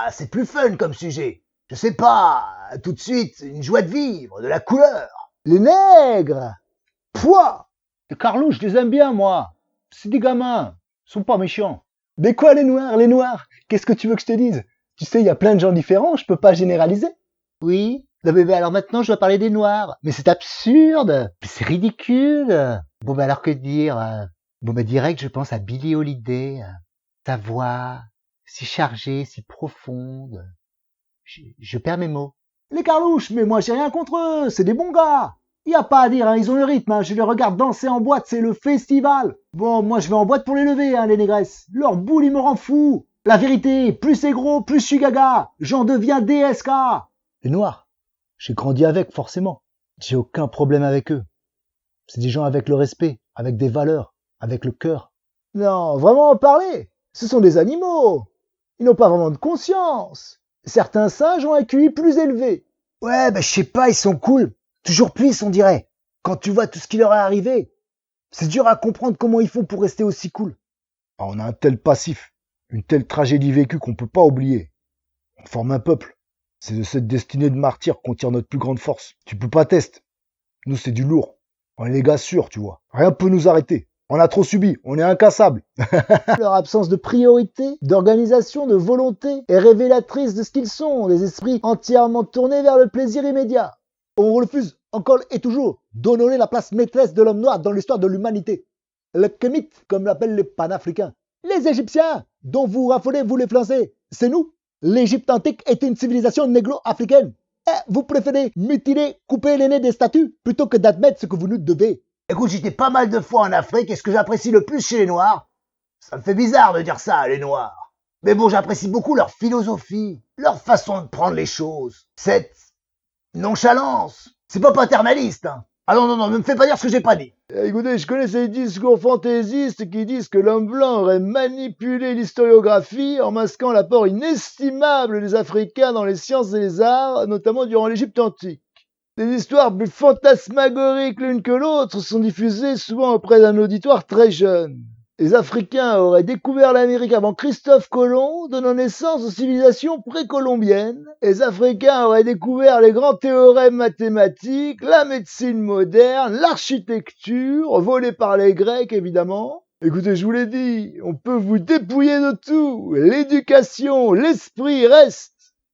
Ah, c'est plus fun comme sujet. Je sais pas, tout de suite, une joie de vivre, de la couleur. Les nègres! Pouah! Les Carlous, je les aime bien, moi. C'est des gamins. Ils sont pas méchants. Mais quoi, les noirs, les noirs? Qu'est-ce que tu veux que je te dise? Tu sais, il y a plein de gens différents, je peux pas généraliser. Oui, non, mais alors maintenant je dois parler des noirs. Mais c'est absurde, c'est ridicule. Bon bah alors que dire? Bon bah direct je pense à Billie Holiday. Sa voix, si chargée, si profonde. Je perds mes mots. Les Carlouches, mais moi j'ai rien contre eux, c'est des bons gars. Y a pas à dire, hein, ils ont le rythme, hein, je les regarde danser en boîte, c'est le festival. Bon, moi je vais en boîte pour les lever, hein, les négresses. Leur boule, il me rend fou. La vérité, plus c'est gros, plus je suis gaga. J'en deviens DSK. Les noirs, j'ai grandi avec, forcément. J'ai aucun problème avec eux. C'est des gens avec le respect, avec des valeurs, avec le cœur. Non, vraiment en parler. Ce sont des animaux. Ils n'ont pas vraiment de conscience. Certains singes ont un QI plus élevé. Ouais, bah je sais pas, ils sont cool. Toujours plus, on dirait. Quand tu vois tout ce qui leur est arrivé, c'est dur à comprendre comment ils font pour rester aussi cool. Ah, on a un tel passif, une telle tragédie vécue qu'on peut pas oublier. On forme un peuple. C'est de cette destinée de martyr qu'on tire notre plus grande force. Tu peux pas tester. Nous, c'est du lourd. On est les gars sûrs, tu vois. Rien peut nous arrêter. On a trop subi, on est incassable. Leur absence de priorité, d'organisation, de volonté est révélatrice de ce qu'ils sont, des esprits entièrement tournés vers le plaisir immédiat. On refuse encore et toujours d'honorer la place maîtresse de l'homme noir dans l'histoire de l'humanité. Le Kémite, comme l'appellent les panafricains. Les Égyptiens, dont vous raffolez, vous les Français, c'est nous. L'Égypte antique est une civilisation négro-africaine. Vous préférez mutiler, couper les nez des statues, plutôt que d'admettre ce que vous nous devez. Écoute, j'étais pas mal de fois en Afrique et ce que j'apprécie le plus chez les Noirs, ça me fait bizarre de dire ça, les Noirs. Mais bon, j'apprécie beaucoup leur philosophie, leur façon de prendre les choses, cette nonchalance. C'est pas paternaliste, hein. Ah non, non, non, ne me fais pas dire ce que j'ai pas dit. Écoutez, je connais ces discours fantaisistes qui disent que l'homme blanc aurait manipulé l'historiographie en masquant l'apport inestimable des Africains dans les sciences et les arts, notamment durant l'Égypte antique. Des histoires plus fantasmagoriques l'une que l'autre sont diffusées souvent auprès d'un auditoire très jeune. Les Africains auraient découvert l'Amérique avant Christophe Colomb, donnant naissance aux civilisations précolombiennes. Les Africains auraient découvert les grands théorèmes mathématiques, la médecine moderne, l'architecture, volée par les Grecs évidemment. Écoutez, je vous l'ai dit, on peut vous dépouiller de tout. L'éducation, l'esprit restent.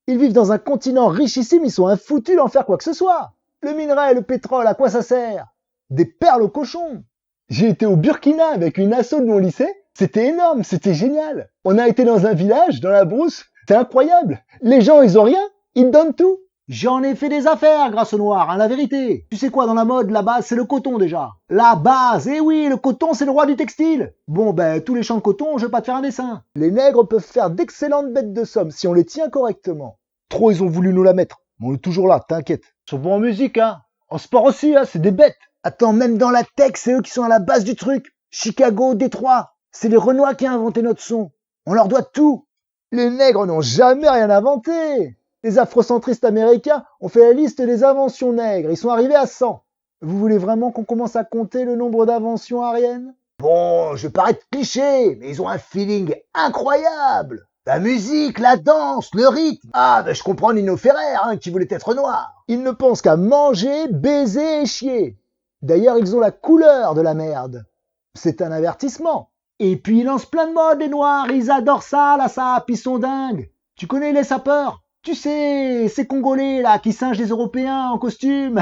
Ils vivent dans un continent richissime, ils sont infoutus d'en faire quoi que ce soit. Le minerai, le pétrole, à quoi ça sert? Des perles aux cochons. J'ai été au Burkina avec une asso de mon lycée. C'était énorme, c'était génial. On a été dans un village, dans la brousse. C'est incroyable. Les gens, ils ont rien. Ils donnent tout. J'en ai fait des affaires grâce aux Noirs, hein, la vérité. Tu sais quoi, dans la mode, la base, c'est le coton déjà. La base, eh oui, le coton, c'est le roi du textile. Bon, ben, tous les champs de coton, je vais pas te faire un dessin. Les nègres peuvent faire d'excellentes bêtes de somme si on les tient correctement. Trop, ils ont voulu nous la mettre. Mais on est toujours là, t'inquiète. Ils sont bons en musique, hein. En sport aussi, hein, c'est des bêtes. Attends, même dans la tech, c'est eux qui sont à la base du truc. Chicago, Détroit, c'est les Renois qui ont inventé notre son. On leur doit tout. Les nègres n'ont jamais rien inventé. Les afrocentristes américains ont fait la liste des inventions nègres. Ils sont arrivés à 100. Vous voulez vraiment qu'on commence à compter le nombre d'inventions ariennes? Bon, je parais être cliché, mais ils ont un feeling incroyable. La musique, la danse, le rythme. Ah, ben je comprends Nino Ferrer, hein, qui voulait être noir. Ils ne pensent qu'à manger, baiser et chier. D'ailleurs, ils ont la couleur de la merde. C'est un avertissement. Et puis ils lancent plein de modes, les noirs. Ils adorent ça, la sape, ils sont dingues. Tu connais les sapeurs? Tu sais, ces Congolais, là, qui singent les Européens en costume.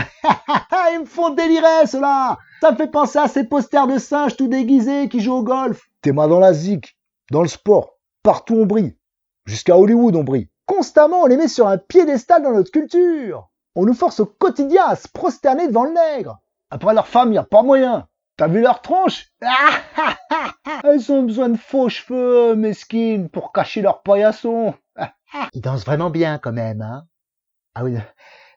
Ils me font délirer, ceux-là. Ça me fait penser à ces posters de singes tout déguisés qui jouent au golf. T'es mal dans la zik, dans le sport. Partout on brille. Jusqu'à Hollywood on brille. Constamment, on les met sur un piédestal dans notre culture. On nous force au quotidien à se prosterner devant le nègre. Après leur femme, y a pas moyen. T'as vu leur tronche? Elles ont besoin de faux cheveux, mesquines, pour cacher leur paillasson. Ils dansent vraiment bien quand même, hein. Ah oui,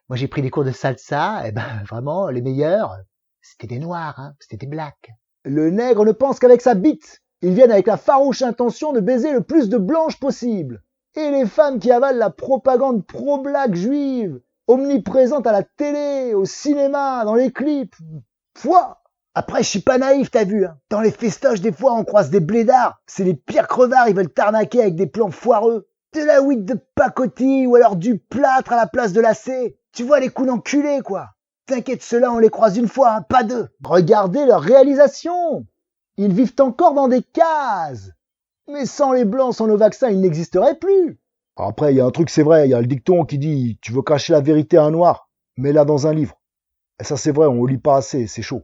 moi j'ai pris des cours de salsa, et ben vraiment, les meilleurs, c'était des noirs, hein, c'était des blacks. Le nègre ne pense qu'avec sa bite. Ils viennent avec la farouche intention de baiser le plus de blanches possible. Et les femmes qui avalent la propagande pro-black juive, omniprésente à la télé, au cinéma, dans les clips. Pouah! Après, je suis pas naïf, t'as vu, hein. Dans les festoches, des fois, on croise des blédards. C'est les pires crevards, ils veulent t'arnaquer avec des plans foireux. De la huile de pacotille ou alors du plâtre à la place de l'acé. Tu vois les coups d'enculé, quoi. T'inquiète, ceux-là, on les croise une fois, hein, pas deux. Regardez leur réalisation. Ils vivent encore dans des cases. Mais sans les blancs, sans nos vaccins, ils n'existeraient plus. Après, il y a un truc, c'est vrai, il y a le dicton qui dit « Tu veux cacher la vérité à un noir, mets-la dans un livre ». Et ça, c'est vrai, on lit pas assez, c'est chaud.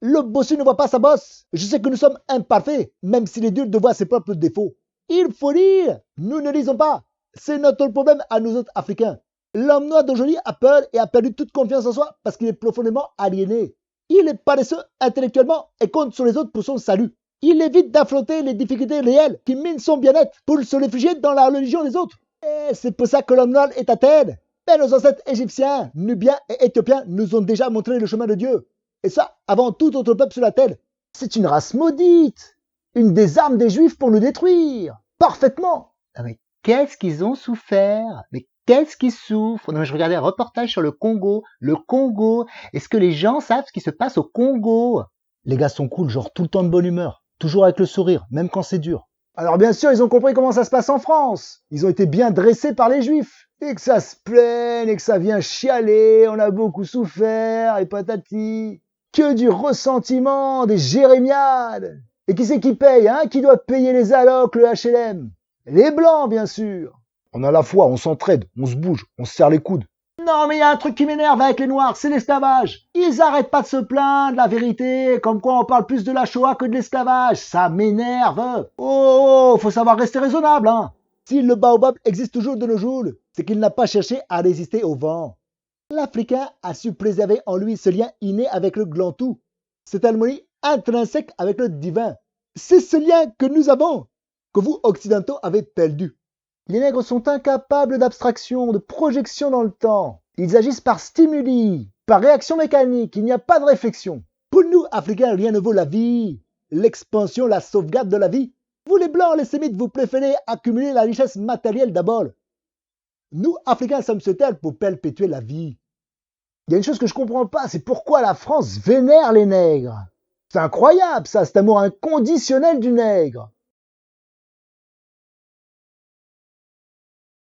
Le bossu ne voit pas sa bosse. Je sais que nous sommes imparfaits, même s'il est dur de voir ses propres défauts. Il faut lire. Nous ne lisons pas. C'est notre problème à nous autres Africains. L'homme noir d'aujourd'hui a peur et a perdu toute confiance en soi parce qu'il est profondément aliéné. Il est paresseux intellectuellement et compte sur les autres pour son salut. Il évite d'affronter les difficultés réelles qui minent son bien-être pour se réfugier dans la religion des autres. Et c'est pour ça que l'homme noir est à terre. Mais nos ancêtres égyptiens, nubiens et éthiopiens nous ont déjà montré le chemin de Dieu. Et ça, avant tout autre peuple sur la terre. C'est une race maudite. Une des armes des Juifs pour nous détruire. Parfaitement. Ah mais qu'est-ce qu'ils ont souffert? Mais qu'est-ce qu'ils souffrent? Non, mais je regardais un reportage sur le Congo. Le Congo. Est-ce que les gens savent ce qui se passe au Congo? Les gars sont cool, genre tout le temps de bonne humeur. Toujours avec le sourire, même quand c'est dur. Alors bien sûr, ils ont compris comment ça se passe en France. Ils ont été bien dressés par les Juifs. Et que ça se plaigne, et que ça vient chialer, on a beaucoup souffert, et patati. Que du ressentiment, des jérémiades. Et qui c'est qui paye, hein? Qui doit payer les allocs, le HLM? Les Blancs, bien sûr. On a la foi, on s'entraide, on se bouge, on se serre les coudes. Non, mais il y a un truc qui m'énerve avec les Noirs, c'est l'esclavage. Ils arrêtent pas de se plaindre, la vérité, comme quoi on parle plus de la Shoah que de l'esclavage. Ça m'énerve. Oh, faut savoir rester raisonnable, hein. Si le baobab existe toujours de nos jours, c'est qu'il n'a pas cherché à résister au vent. L'Africain a su préserver en lui ce lien inné avec le glantou, cette harmonie intrinsèque avec le divin. C'est ce lien que nous avons, que vous, occidentaux, avez perdu. Les nègres sont incapables d'abstraction, de projection dans le temps. Ils agissent par stimuli, par réaction mécanique, il n'y a pas de réflexion. Pour nous, Africains, rien ne vaut la vie. L'expansion, la sauvegarde de la vie. Vous les Blancs, les Sémites, vous préférez accumuler la richesse matérielle d'abord. Nous, Africains, sommes sur terre pour perpétuer la vie. Il y a une chose que je comprends pas, c'est pourquoi la France vénère les nègres. C'est incroyable ça, cet amour inconditionnel du nègre.